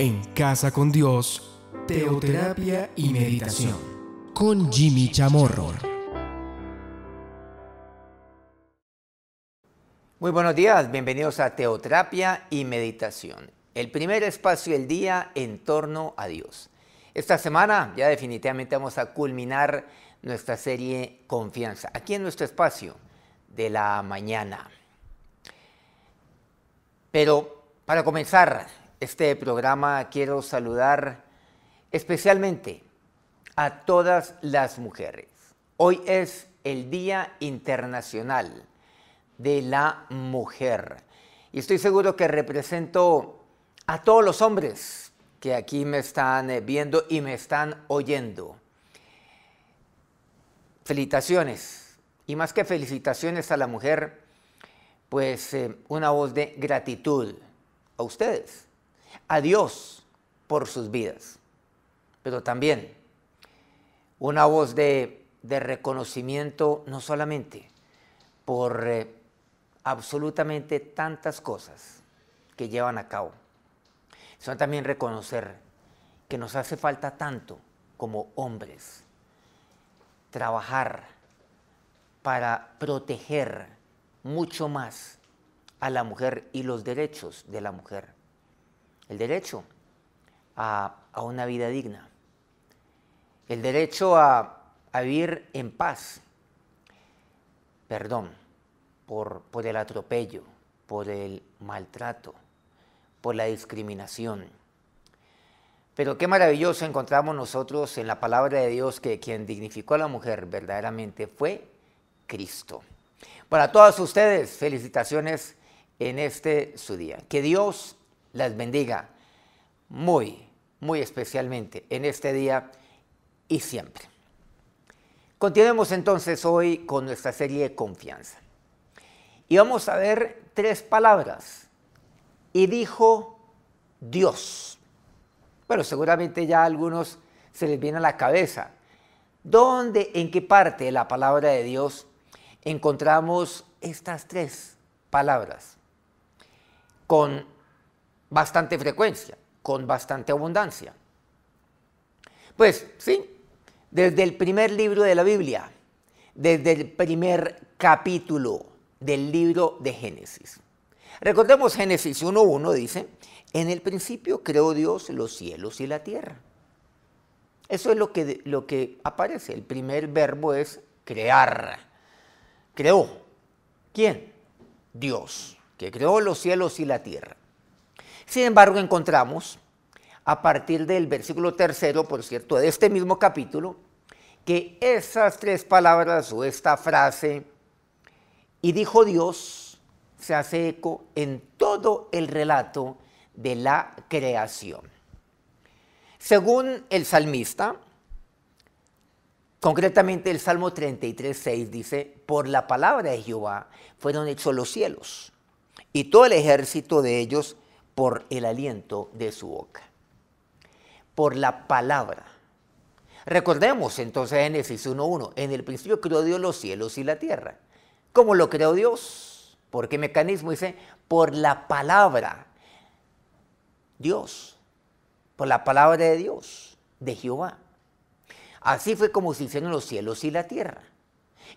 En Casa con Dios, teoterapia y meditación. Con Jimmy Chamorro. Muy buenos días, bienvenidos a Teoterapia y Meditación, el primer espacio del día en torno a Dios. Esta semana ya definitivamente vamos a culminar nuestra serie Confianza, aquí en nuestro espacio de la mañana. Pero para comenzar este programa quiero saludar especialmente a todas las mujeres. Hoy es el Día Internacional de la Mujer. Y estoy seguro que represento a todos los hombres que aquí me están viendo y me están oyendo. Felicitaciones. Y más que felicitaciones a la mujer, pues una voz de gratitud a ustedes, a Dios por sus vidas. Pero también una voz de reconocimiento no solamente por absolutamente tantas cosas que llevan a cabo, sino también reconocer que nos hace falta tanto como hombres trabajar para proteger mucho más a la mujer y los derechos de la mujer. El derecho a una vida digna, el derecho a vivir en paz, perdón, por el atropello, por el maltrato, por la discriminación. Pero qué maravilloso encontramos nosotros en la palabra de Dios que quien dignificó a la mujer verdaderamente fue Cristo. Para todas ustedes, felicitaciones en este su día. Que Dios las bendiga muy, muy especialmente en este día y siempre. Continuemos entonces hoy con nuestra serie de Confianza. Y vamos a ver 3 palabras. Y dijo Dios. Bueno, seguramente ya a algunos se les viene a la cabeza. ¿Dónde, en qué parte de la palabra de Dios encontramos estas 3 palabras? Con bastante frecuencia, con bastante abundancia. Pues sí, desde el primer libro de la Biblia, desde el primer capítulo del libro de Génesis. Recordemos Génesis 1:1 dice, en el principio creó Dios los cielos y la tierra. Eso es lo que aparece, el primer verbo es crear. Creó. ¿Quién? Dios, que creó los cielos y la tierra. Sin embargo, encontramos a partir del versículo 3, por cierto, de este mismo capítulo, que esas 3 palabras o esta frase, y dijo Dios, se hace eco en todo el relato de la creación. Según el salmista, concretamente el Salmo 33:6 dice, por la palabra de Jehová fueron hechos los cielos, y todo el ejército de ellos por el aliento de su boca. Por la palabra. Recordemos entonces Génesis 1:1, en el principio creó Dios los cielos y la tierra. ¿Cómo lo creó Dios? ¿Por qué mecanismo? Dice, por la palabra. Dios, por la palabra de Dios, de Jehová. Así fue como se hicieron los cielos y la tierra.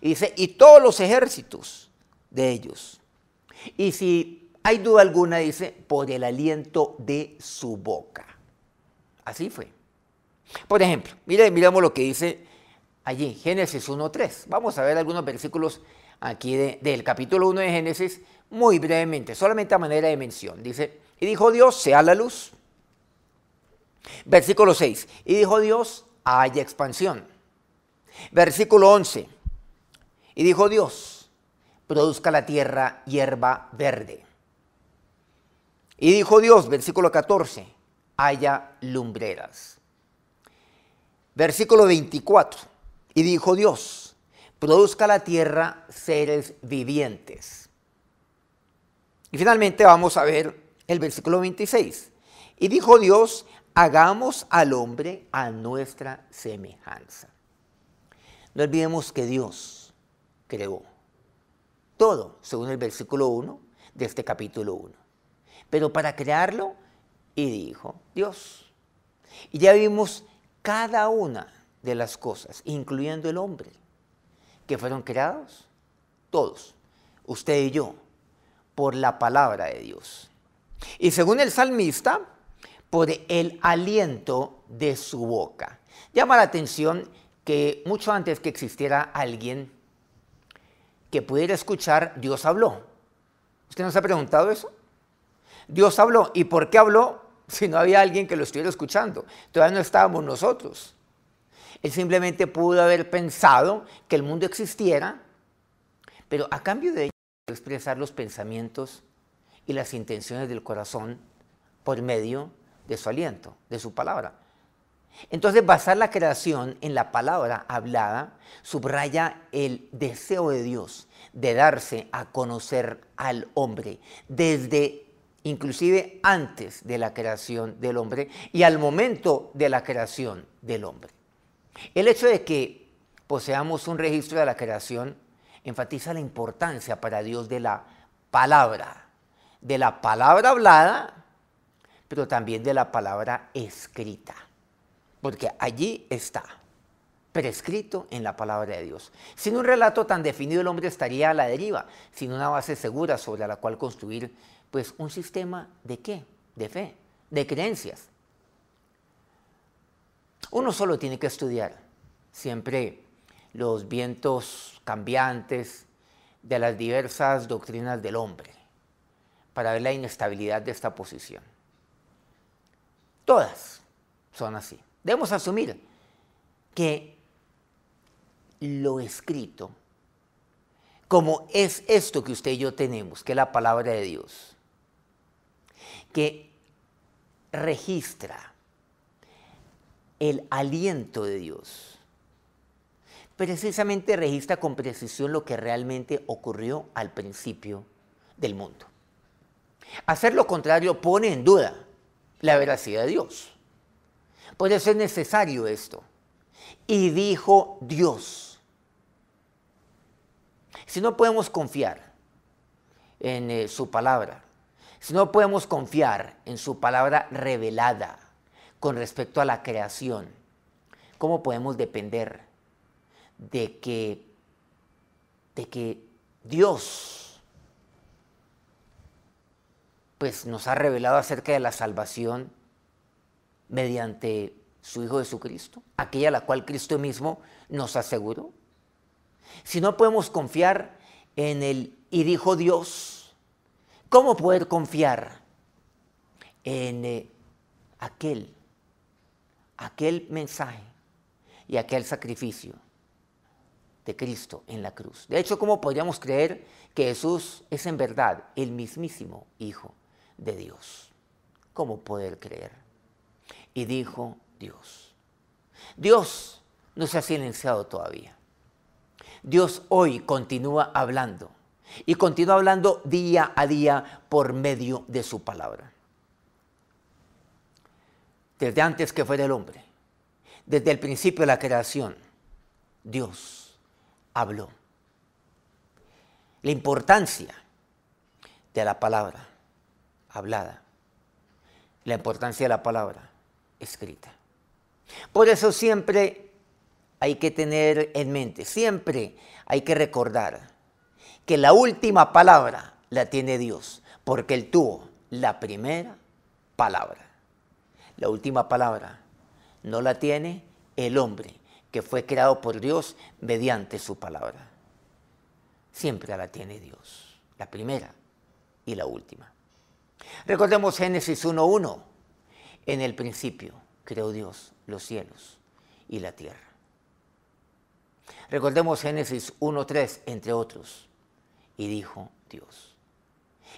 Y dice, y todos los ejércitos de ellos. Y si hay duda alguna, dice, por el aliento de su boca. Así fue. Por ejemplo, miremos lo que dice allí, Génesis 1:3. Vamos a ver algunos versículos aquí del capítulo 1 de Génesis, muy brevemente, solamente a manera de mención. Dice, y dijo Dios, sea la luz. Versículo 6, y dijo Dios, haya expansión. Versículo 11, y dijo Dios, produzca la tierra hierba verde. Y dijo Dios, versículo 14, haya lumbreras. Versículo 24, y dijo Dios, produzca la tierra seres vivientes. Y finalmente vamos a ver el versículo 26. Y dijo Dios, hagamos al hombre a nuestra semejanza. No olvidemos que Dios creó todo, según el versículo 1 de este capítulo 1. Pero para crearlo y dijo Dios. Y ya vimos cada una de las cosas, incluyendo el hombre, que fueron creados, todos, usted y yo, por la palabra de Dios. Y según el salmista, por el aliento de su boca. Llama la atención que mucho antes que existiera alguien que pudiera escuchar, Dios habló. ¿Usted no se ha preguntado eso? Dios habló. ¿Y por qué habló si no había alguien que lo estuviera escuchando? Todavía no estábamos nosotros. Él simplemente pudo haber pensado que el mundo existiera, pero a cambio de ello, expresar los pensamientos y las intenciones del corazón por medio de su aliento, de su palabra. Entonces, basar la creación en la palabra hablada subraya el deseo de Dios de darse a conocer al hombre desde inclusive antes de la creación del hombre y al momento de la creación del hombre. El hecho de que poseamos un registro de la creación enfatiza la importancia para Dios de la palabra hablada, pero también de la palabra escrita, porque allí está, prescrito en la palabra de Dios. Sin un relato tan definido, el hombre estaría a la deriva, sin una base segura sobre la cual construir pues un sistema de ¿qué? De fe, de creencias. Uno solo tiene que estudiar siempre los vientos cambiantes de las diversas doctrinas del hombre para ver la inestabilidad de esta posición. Todas son así. Debemos asumir que lo escrito, como es esto que usted y yo tenemos, que es la palabra de Dios, que registra el aliento de Dios, precisamente registra con precisión lo que realmente ocurrió al principio del mundo. Hacer lo contrario pone en duda la veracidad de Dios. Por eso es necesario esto. Y dijo Dios. Si no podemos confiar en su palabra, si no podemos confiar en su palabra revelada con respecto a la creación, ¿cómo podemos depender de que Dios pues nos ha revelado acerca de la salvación mediante su Hijo Jesucristo, aquella a la cual Cristo mismo nos aseguró? Si no podemos confiar en el y dijo Dios, ¿cómo poder confiar en aquel mensaje y aquel sacrificio de Cristo en la cruz? De hecho, ¿cómo podríamos creer que Jesús es en verdad el mismísimo Hijo de Dios? ¿Cómo poder creer? Y dijo Dios. Dios no se ha silenciado todavía. Dios hoy continúa hablando y continúa hablando día a día por medio de su palabra. Desde antes que fuera el hombre, desde el principio de la creación, Dios habló. La importancia de la palabra hablada, la importancia de la palabra escrita. Por eso siempre hay que tener en mente, siempre hay que recordar que la última palabra la tiene Dios, porque Él tuvo la primera palabra. La última palabra no la tiene el hombre, que fue creado por Dios mediante su palabra. Siempre la tiene Dios, la primera y la última. Recordemos Génesis 1:1. En el principio creó Dios los cielos y la tierra. Recordemos Génesis 1:3, entre otros. Y dijo Dios.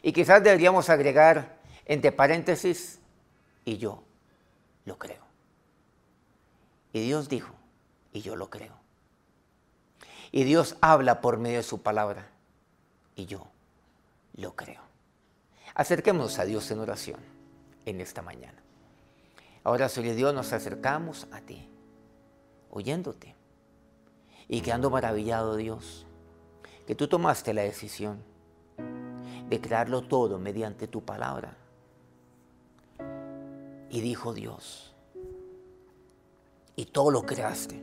Y quizás deberíamos agregar entre paréntesis, y yo lo creo. Y Dios dijo, y yo lo creo. Y Dios habla por medio de su palabra, y yo lo creo. Acerquémonos a Dios en oración en esta mañana. Ahora, Señor Dios, nos acercamos a ti, oyéndote y quedando maravillado, Dios, que tú tomaste la decisión de crearlo todo mediante tu palabra. Y dijo Dios, y todo lo creaste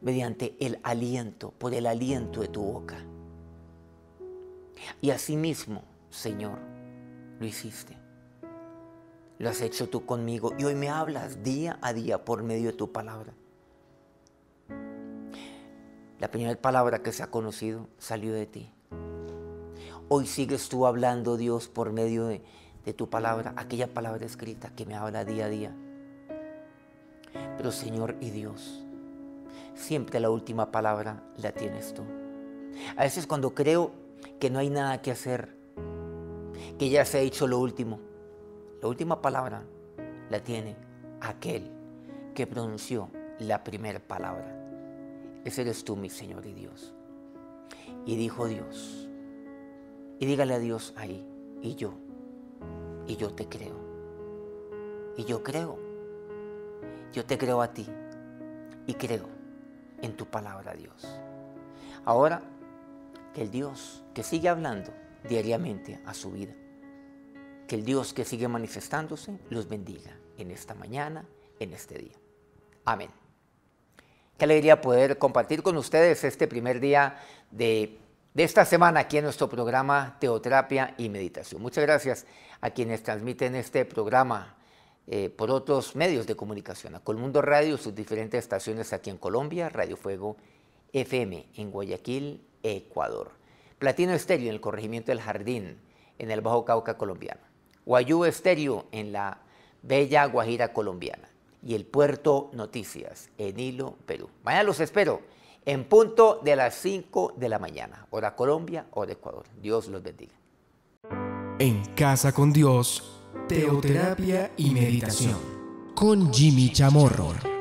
mediante el aliento, por el aliento de tu boca. Y asimismo, Señor, lo hiciste. Lo has hecho tú conmigo y hoy me hablas día a día por medio de tu palabra. La primera palabra que se ha conocido salió de ti. Hoy sigues tú hablando, Dios, por medio de tu palabra, aquella palabra escrita que me habla día a día. Pero Señor y Dios, siempre la última palabra la tienes tú. A veces cuando creo que no hay nada que hacer, que ya se ha hecho lo último, la última palabra la tiene aquel que pronunció la primera palabra. Ese eres tú, mi Señor y Dios. Y dijo Dios, y dígale a Dios ahí, y yo te creo, y yo te creo a ti, y creo en tu palabra, Dios. Ahora, que el Dios que sigue hablando diariamente a su vida, que el Dios que sigue manifestándose los bendiga en esta mañana, en este día. Amén. Qué alegría poder compartir con ustedes este primer día de esta semana aquí en nuestro programa Teoterapia y Meditación. Muchas gracias a quienes transmiten este programa por otros medios de comunicación, a Colmundo Radio, sus diferentes estaciones aquí en Colombia, Radio Fuego FM en Guayaquil, Ecuador, Platino Estéreo en el corregimiento del Jardín, en el Bajo Cauca colombiano, Guayú Estéreo en la bella Guajira colombiana y el Puerto Noticias en Hilo, Perú. Mañana los espero en punto de las 5 de la mañana, hora Colombia, hora Ecuador. Dios los bendiga. En Casa con Dios, Teoterapia y Meditación, con Jimmy Chamorro.